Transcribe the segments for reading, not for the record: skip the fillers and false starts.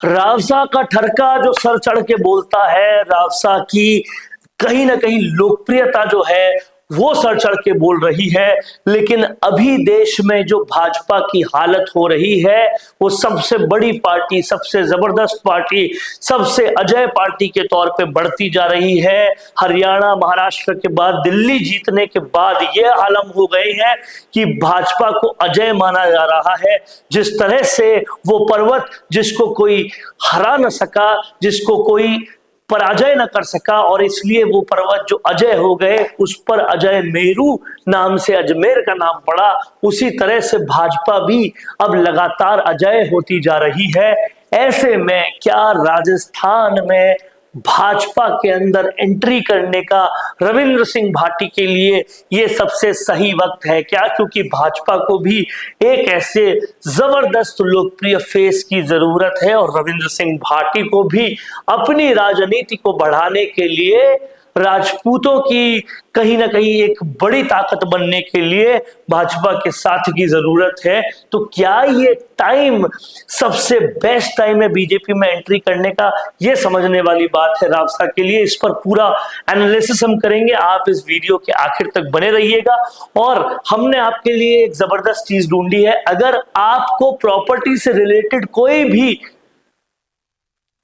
रावसा का ठरका जो सर चढ़ के बोलता है, रावसा की कहीं ना कहीं लोकप्रियता जो है वो सर चढ़ के बोल रही है। लेकिन अभी देश में जो भाजपा की हालत हो रही है, वो सबसे बड़ी पार्टी, सबसे जबरदस्त पार्टी, सबसे अजय पार्टी के तौर पे बढ़ती जा रही है। हरियाणा, महाराष्ट्र के बाद दिल्ली जीतने के बाद ये आलम हो गए हैं कि भाजपा को अजय माना जा रहा है। जिस तरह से वो पर्वत जिसको कोई हरा न सका, जिसको कोई पराजय न कर सका, और इसलिए वो पर्वत जो अजय हो गए, उस पर अजय मेरू नाम से अजमेर का नाम पड़ा। उसी तरह से भाजपा भी अब लगातार अजय होती जा रही है। ऐसे में क्या राजस्थान में भाजपा के अंदर एंट्री करने का रविंद्र सिंह भाटी के लिए ये सबसे सही वक्त है क्या? क्योंकि भाजपा को भी एक ऐसे जबरदस्त लोकप्रिय फेस की जरूरत है, और रविंद्र सिंह भाटी को भी अपनी राजनीति को बढ़ाने के लिए, राजपूतों की कहीं ना कहीं एक बड़ी ताकत बनने के लिए भाजपा के साथ की जरूरत है। तो क्या ये टाइम सबसे बेस्ट टाइम है बीजेपी में एंट्री करने का? ये समझने वाली बात है रावसा के लिए। इस पर पूरा एनालिसिस हम करेंगे, आप इस वीडियो के आखिर तक बने रहिएगा। और हमने आपके लिए एक जबरदस्त चीज ढूंढी है। अगर आपको प्रॉपर्टी से रिलेटेड कोई भी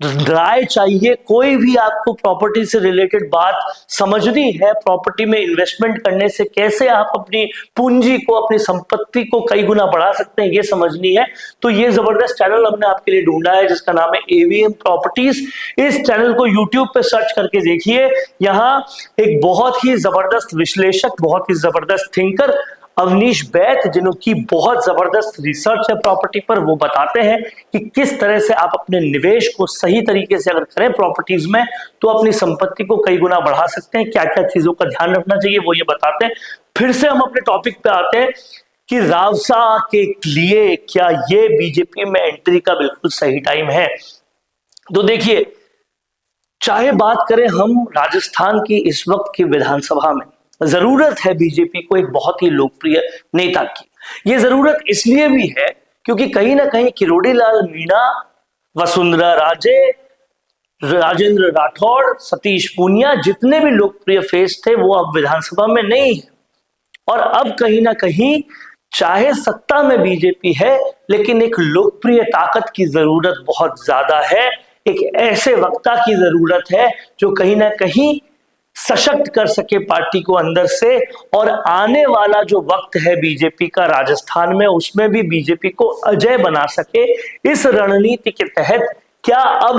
राय चाहिए, कोई भी आपको प्रॉपर्टी से रिलेटेड बात समझनी है, प्रॉपर्टी में इन्वेस्टमेंट करने से कैसे आप अपनी पूंजी को, अपनी संपत्ति को कई गुना बढ़ा सकते हैं, ये समझनी है, तो ये जबरदस्त चैनल हमने आपके लिए ढूंढा है जिसका नाम है एवीएम प्रॉपर्टीज। इस चैनल को यूट्यूब पे सर्च करके देखिए। यहाँ एक बहुत ही जबरदस्त विश्लेषक, बहुत ही जबरदस्त थिंकर अवनीश बैत, जिनकी बहुत जबरदस्त रिसर्च है प्रॉपर्टी पर, वो बताते हैं कि किस तरह से आप अपने निवेश को सही तरीके से अगर करें प्रॉपर्टीज में तो अपनी संपत्ति को कई गुना बढ़ा सकते हैं। क्या क्या चीजों का ध्यान रखना चाहिए वो ये बताते हैं। फिर से हम अपने टॉपिक पे आते हैं कि रावसा के लिए क्या ये बीजेपी में एंट्री का बिल्कुल सही टाइम है? तो देखिए, चाहे बात करें हम राजस्थान की इस वक्त की विधानसभा में, जरूरत है बीजेपी को एक बहुत ही लोकप्रिय नेता की। यह जरूरत इसलिए भी है क्योंकि कहीं ना कहीं किरोड़ी लाल मीणा, वसुंधरा राजे, राजेंद्र राठौड़, सतीश पूनिया, जितने भी लोकप्रिय फेस थे वो अब विधानसभा में नहीं है। और अब कहीं ना कहीं चाहे सत्ता में बीजेपी है, लेकिन एक लोकप्रिय ताकत की जरूरत बहुत ज्यादा है। एक ऐसे वक्ता की जरूरत है जो कहीं ना कहीं सशक्त कर सके पार्टी को अंदर से। और आने वाला जो वक्त है बीजेपी का राजस्थान में, उसमें भी बीजेपी को अजय बना सके। इस रणनीति के तहत क्या अब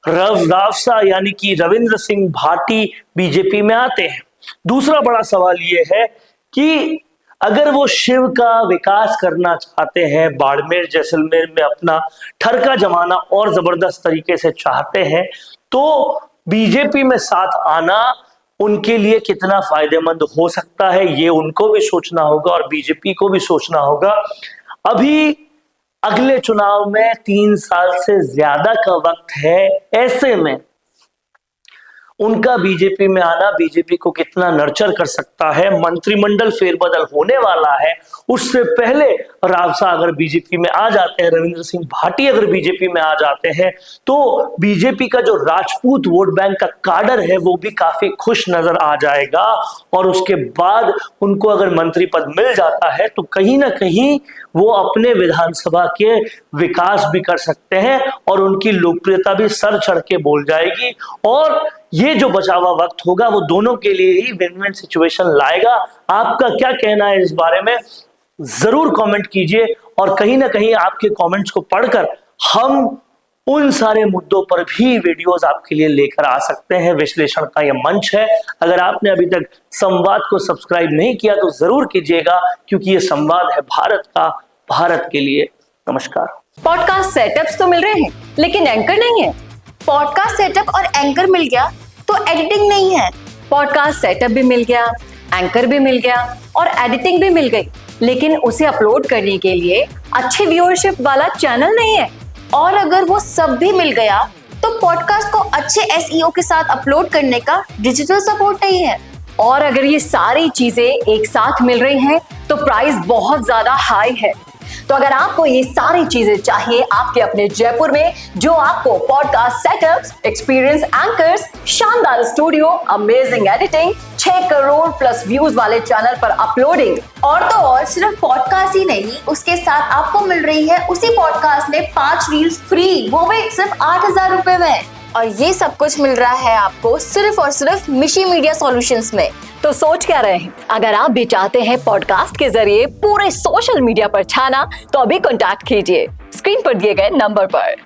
रावसा यानी कि रविंद्र सिंह भाटी बीजेपी में आते हैं? दूसरा बड़ा सवाल यह है कि अगर वो शिव का विकास करना चाहते हैं, बाड़मेर जैसलमेर में अपना ठरका जमाना और जबरदस्त तरीके से चाहते हैं, तो बीजेपी में साथ आना उनके लिए कितना फायदेमंद हो सकता है, ये उनको भी सोचना होगा और बीजेपी को भी सोचना होगा। अभी अगले चुनाव में 3 साल से ज्यादा का वक्त है। ऐसे में उनका बीजेपी में आना बीजेपी को कितना नर्चर कर सकता है? मंत्रिमंडल फेरबदल होने वाला है, उससे पहले रावसा अगर बीजेपी में आ जाते हैं, रविंद्र सिंह भाटी अगर बीजेपी में आ जाते हैं, तो बीजेपी का जो राजपूत वोट बैंक का काडर है वो भी काफी खुश नजर आ जाएगा। और उसके बाद उनको अगर मंत्री पद मिल जाता है तो कहीं ना कहीं वो अपने विधानसभा के विकास भी कर सकते हैं और उनकी लोकप्रियता भी सर चढ़ के बोल जाएगी। और ये जो बचा हुआ वक्त होगा वो दोनों के लिए ही विन विन सिचुएशन लाएगा। आपका क्या कहना है इस बारे में? जरूर कमेंट कीजिए, और कहीं ना कहीं आपके कमेंट्स को पढ़कर हम उन सारे मुद्दों पर भी वीडियोस आपके लिए लेकर आ सकते हैं। विश्लेषण का यह मंच है। अगर आपने अभी तक संवाद को सब्सक्राइब नहीं किया तो जरूर कीजिएगा, क्योंकि ये संवाद है भारत का, भारत के लिए। नमस्कार। पॉडकास्ट सेटअप्स तो मिल रहे हैं, लेकिन एंकर नहीं है। पॉडकास्ट सेटअप और एंकर मिल गया तो एडिटिंग नहीं है। पॉडकास्ट सेटअप भी मिल गया, एंकर भी मिल गया और एडिटिंग भी मिल गई, लेकिन उसे अपलोड करने के लिए अच्छी व्यूअरशिप वाला चैनल नहीं है। और अगर वो सब भी मिल गया तो पॉडकास्ट को अच्छे एसईओ के साथ अपलोड करने का डिजिटल सपोर्ट नहीं है। और अगर ये सारी चीजें एक साथ मिल रही हैं तो प्राइस बहुत ज्यादा हाई है। तो अगर आपको ये सारी चीजें चाहिए आपके अपने जयपुर में, जो आपको पॉडकास्ट सेटअप्स, एक्सपीरियंस एंकर्स, शानदार studio, amazing editing, 6 crore plus views वाले चैनल पर अपलोडिंग, और तो और सिर्फ पॉडकास्ट ही नहीं, उसके साथ आपको मिल रही है उसी पॉडकास्ट में 5 रील्स फ्री, वो भी सिर्फ 8,000 रुपए में। और ये सब कुछ मिल रहा है आपको सिर्फ और सिर्फ मिशी मीडिया सॉल्यूशंस में। तो सोच क्या रहे हैं? अगर आप भी चाहते हैं पॉडकास्ट के जरिए पूरे सोशल मीडिया पर छाना, तो अभी कॉन्टैक्ट कीजिए स्क्रीन पर दिए गए नंबर पर।